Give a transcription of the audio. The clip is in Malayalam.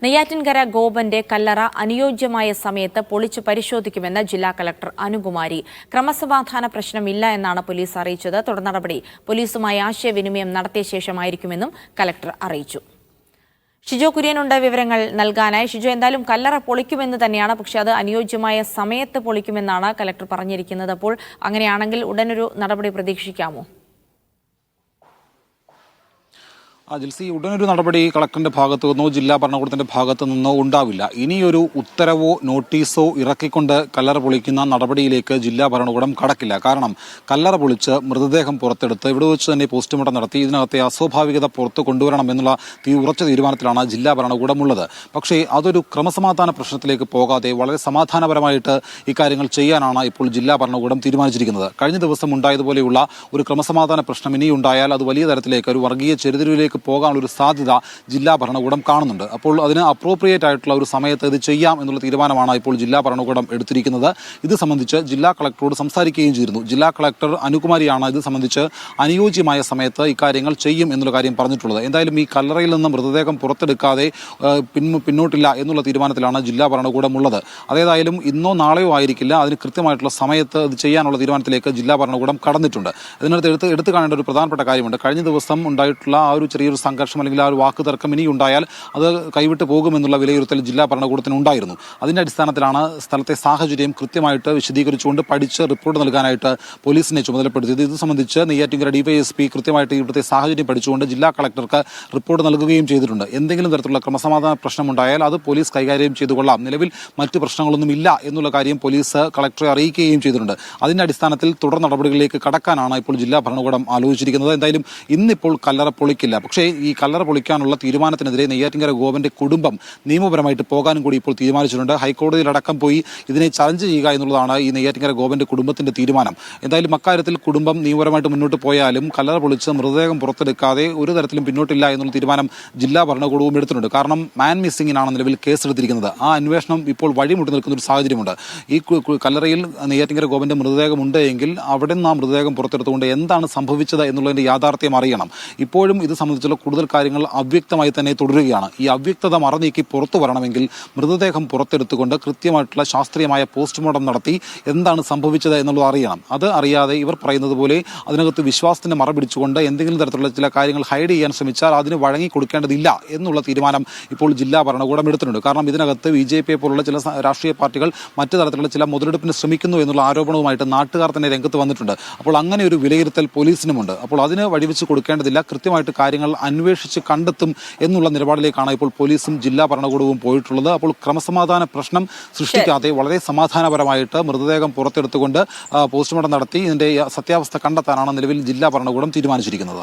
നെയ്യാറ്റിൻകര ഗോപന്റെ കല്ലറ അനുയോജ്യമായ സമയത്ത് പൊളിച്ചു പരിശോധിക്കുമെന്ന് ജില്ലാ കളക്ടർ അനുകുമാരി. ക്രമസമാധാന പ്രശ്നമില്ല എന്നാണ് പോലീസ് അറിയിച്ചത്. തുടർ നടപടി പോലീസുമായി ആശയവിനിമയം നടത്തിയ ശേഷമായിരിക്കുമെന്നും കളക്ടർ അറിയിച്ചു. ഷിജോ കുര്യനുണ്ട് വിവരങ്ങൾ നൽകാനായി. ഷിജോ, എന്തായാലും കല്ലറ പൊളിക്കുമെന്ന് തന്നെയാണ്, പക്ഷേ അത് അനുയോജ്യമായ സമയത്ത് പൊളിക്കുമെന്നാണ് കളക്ടർ പറഞ്ഞിരിക്കുന്നത്. അപ്പോൾ അങ്ങനെയാണെങ്കിൽ ഉടനൊരു നടപടി പ്രതീക്ഷിക്കാമോ? ജിൽസി, ഉടനൊരു നടപടി കളക്ടറിന്റെ ഭാഗത്തു നിന്നോ ജില്ലാ ഭരണകൂടത്തിന്റെ ഭാഗത്തു നിന്നോ ഉണ്ടാവില്ല. ഇനിയൊരു ഉത്തരവോ നോട്ടീസോ ഇറക്കിക്കൊണ്ട് കല്ലറ പൊളിക്കുന്ന നടപടിയിലേക്ക് ജില്ലാ ഭരണകൂടം കടക്കില്ല. കാരണം കല്ലറ പൊളിച്ച് മൃതദേഹം പുറത്തെടുത്ത് ഇവിടെ വെച്ച് തന്നെ പോസ്റ്റ്മോർട്ടം നടത്തി ഇതിനകത്തെ അസ്വാഭാവികത പുറത്തു കൊണ്ടുവരണം എന്നുള്ള ഉറച്ച തീരുമാനത്തിലാണ് ജില്ലാ ഭരണകൂടമുള്ളത്. പക്ഷേ അതൊരു ക്രമസമാധാന പ്രശ്നത്തിലേക്ക് പോകാതെ വളരെ സമാധാനപരമായിട്ട് ഇക്കാര്യങ്ങൾ ചെയ്യാനാണ് ഇപ്പോൾ ജില്ലാ ഭരണകൂടം തീരുമാനിച്ചിരിക്കുന്നത്. കഴിഞ്ഞ ദിവസം ഉണ്ടായതുപോലെയുള്ള ഒരു ക്രമസമാധാന പ്രശ്നം ഇനിയുണ്ടായാൽ അത് വലിയ തരത്തിലേക്ക് ഒരു വർഗീയ ചെറുതിരിവിലേക്ക് പോകാനുള്ള ഒരു സാധ്യത ജില്ലാ ഭരണകൂടം കാണുന്നുണ്ട്. അപ്പോൾ അതിന് അപ്രോപ്രിയേറ്റ് ആയിട്ടുള്ള ഒരു സമയത്ത് ഇത് ചെയ്യാം എന്നുള്ള തീരുമാനമാണ് ഇപ്പോൾ ജില്ലാ ഭരണകൂടം എടുത്തിരിക്കുന്നത്. ഇത് സംബന്ധിച്ച് ജില്ലാ കളക്ടറോട് സംസാരിക്കുകയും ചെയ്തിരുന്നു. ജില്ലാ കളക്ടർ അനുകുമാരിയാണ് ഇത് സംബന്ധിച്ച് അനുയോജ്യമായ സമയത്ത് ഇക്കാര്യങ്ങൾ ചെയ്യും എന്നുള്ള കാര്യം പറഞ്ഞിട്ടുള്ളത്. എന്തായാലും ഈ കല്ലറയിൽ നിന്ന് മൃതദേഹം പുറത്തെടുക്കാതെ പിന്നോട്ടില്ല എന്നുള്ള തീരുമാനത്തിലാണ് ജില്ലാ ഭരണകൂടം ഉള്ളത്. അതേതായാലും ഇന്നോ നാളെയോ ആയിരിക്കില്ല, അതിന് കൃത്യമായിട്ടുള്ള സമയത്ത് ഇത് ചെയ്യാനുള്ള തീരുമാനത്തിലേക്ക് ജില്ലാ ഭരണകൂടം കടന്നിട്ടുണ്ട്. ഇതിനകത്ത് എടുത്തു കാണേണ്ട ഒരു പ്രധാനപ്പെട്ട കാര്യമുണ്ട്. കഴിഞ്ഞ ദിവസം ഉണ്ടായിട്ടുള്ള ആ ഒരു ചെറിയൊരു സംഘർഷം അല്ലെങ്കിൽ ആ ഒരു വാക്ക് തർക്കം ഇനി ഉണ്ടായാൽ അത് കൈവിട്ട് പോകുമെന്നുള്ള വിലയിരുത്തൽ ജില്ലാ ഭരണകൂടത്തിന് ഉണ്ടായിരുന്നു. അതിന്റെ അടിസ്ഥാനത്തിലാണ് സ്ഥലത്തെ സാഹചര്യം കൃത്യമായിട്ട് വിശദീകരിച്ചുകൊണ്ട് പഠിച്ച് റിപ്പോർട്ട് നൽകാനായിട്ട് പോലീസിനെ ചുമതലപ്പെടുത്തിയത്. ഇത് സംബന്ധിച്ച് നെയ്യാറ്റിൻകര ഡിവൈഎസ്പി കൃത്യമായിട്ട് ഇവിടുത്തെ സാഹചര്യം പഠിച്ചുകൊണ്ട് ജില്ലാ കളക്ടർക്ക് റിപ്പോർട്ട് നൽകുകയും ചെയ്തിട്ടുണ്ട്. എന്തെങ്കിലും തരത്തിലുള്ള ക്രമസമാധാന പ്രശ്നമുണ്ടായാൽ അത് പോലീസ് കൈകാര്യം ചെയ്തു കൊള്ളാം, നിലവിൽ മറ്റ് പ്രശ്നങ്ങളൊന്നും ഇല്ല എന്നുള്ള കാര്യം പോലീസ് കളക്ടറെ അറിയിക്കുകയും ചെയ്തിട്ടുണ്ട്. അതിന്റെ അടിസ്ഥാനത്തിൽ തുടർ നടപടികളിലേക്ക് കടക്കാനാണ് ഇപ്പോൾ ജില്ലാ ഭരണകൂടം ആലോചിച്ചിരിക്കുന്നത്. എന്തായാലും ഇന്നിപ്പോൾ കല്ലറ പൊളിക്കില്ല. പക്ഷേ ഈ കല്ലറ പൊളിക്കാനുള്ള തീരുമാനത്തിനെതിരെ നെയ്യാറ്റിൻകര ഗോപന്റെ കുടുംബം നിയമപരമായിട്ട് പോകാനും കൂടി ഇപ്പോൾ തീരുമാനിച്ചിട്ടുണ്ട്. ഹൈക്കോടതിയിലടക്കം പോയി ഇതിനെ ചലഞ്ച് ചെയ്യുക എന്നുള്ളതാണ് ഈ നെയ്യാറ്റിൻകര ഗോപന്റെ കുടുംബത്തിന്റെ തീരുമാനം. എന്തായാലും അക്കാര്യത്തിൽ കുടുംബം നിയമപരമായിട്ട് മുന്നോട്ട് പോയാലും കല്ലറ പൊളിച്ച് മൃതദേഹം പുറത്തെടുക്കാതെ ഒരു തരത്തിലും പിന്നോട്ടില്ല എന്നുള്ള തീരുമാനം ജില്ലാ ഭരണകൂടവും എടുത്തിട്ടുണ്ട്. കാരണം മാൻ മിസ്സിംഗിനാണ് നിലവിൽ കേസെടുത്തിരിക്കുന്നത്. ആ അന്വേഷണം ഇപ്പോൾ വഴിമുട്ടി നിൽക്കുന്ന ഒരു സാഹചര്യമുണ്ട്. ഈ കല്ലറയിൽ നെയ്യാറ്റിൻകര ഗോപന്റെ മൃതദേഹം ഉണ്ട് എങ്കിൽ അവിടെ നിന്ന് ആ മൃതദേഹം പുറത്തെടുത്തുകൊണ്ട് എന്താണ് സംഭവിച്ചത് എന്നുള്ളതിന്റെ യാഥാർത്ഥ്യം അറിയണം. ഇപ്പോഴും ഇത് സംബന്ധിച്ചുള്ള കൂടുതൽ കാര്യങ്ങൾ അവ്യക്തമായി തന്നെ തുടരുകയാണ്. ഈ അവ്യക്തത മറനീക്കി പുറത്തു വരണമെങ്കിൽ മൃതദേഹം പുറത്തെടുത്തുകൊണ്ട് കൃത്യമായിട്ടുള്ള ശാസ്ത്രീയമായ പോസ്റ്റ്മോർട്ടം നടത്തി എന്താണ് സംഭവിച്ചത് എന്നുള്ളത് അറിയണം. അത് അറിയാതെ ഇവർ പറയുന്നത് പോലെ അതിനകത്ത് വിശ്വാസത്തിന്റെ മറ പിടിച്ചുകൊണ്ട് എന്തെങ്കിലും തരത്തിലുള്ള ചില കാര്യങ്ങൾ ഹൈഡ് ചെയ്യാൻ ശ്രമിച്ചാൽ അതിന് വഴങ്ങി കൊടുക്കേണ്ടതില്ല എന്നുള്ള തീരുമാനം ഇപ്പോൾ ജില്ലാ ഭരണകൂടം എടുത്തിട്ടുണ്ട്. കാരണം ഇതിനകത്ത് BJP പോലുള്ള ചില രാഷ്ട്രീയ പാർട്ടികൾ മറ്റു തരത്തിലുള്ള ചില മുതലെടുപ്പിന് ശ്രമിക്കുന്നു എന്നുള്ള ആരോപണവുമായിട്ട് നാട്ടുകാർ തന്നെ രംഗത്ത് വന്നിട്ടുണ്ട്. അപ്പോൾ അങ്ങനെ ഒരു വിലയിരുത്തൽ പോലീസിനുമുണ്ട്. അപ്പോൾ അതിന് വഴിവെച്ച് കൊടുക്കേണ്ടതില്ല, കൃത്യമായിട്ട് കാര്യങ്ങൾ അന്വേഷിച്ച് കണ്ടെത്തും എന്നുള്ള നിലപാടിലേക്കാണ് ഇപ്പോൾ പോലീസും ജില്ലാ ഭരണകൂടവും പോയിട്ടുള്ളത്. അപ്പോൾ ക്രമസമാധാന പ്രശ്നം സൃഷ്ടിക്കാതെ വളരെ സമാധാനപരമായിട്ട് മൃതദേഹം പുറത്തെടുത്തുകൊണ്ട് പോസ്റ്റ്മോർട്ടം നടത്തി ഇതിന്റെ സത്യാവസ്ഥ കണ്ടെത്താനാണ് നിലവിൽ ജില്ലാ ഭരണകൂടം തീരുമാനിച്ചിരിക്കുന്നത്.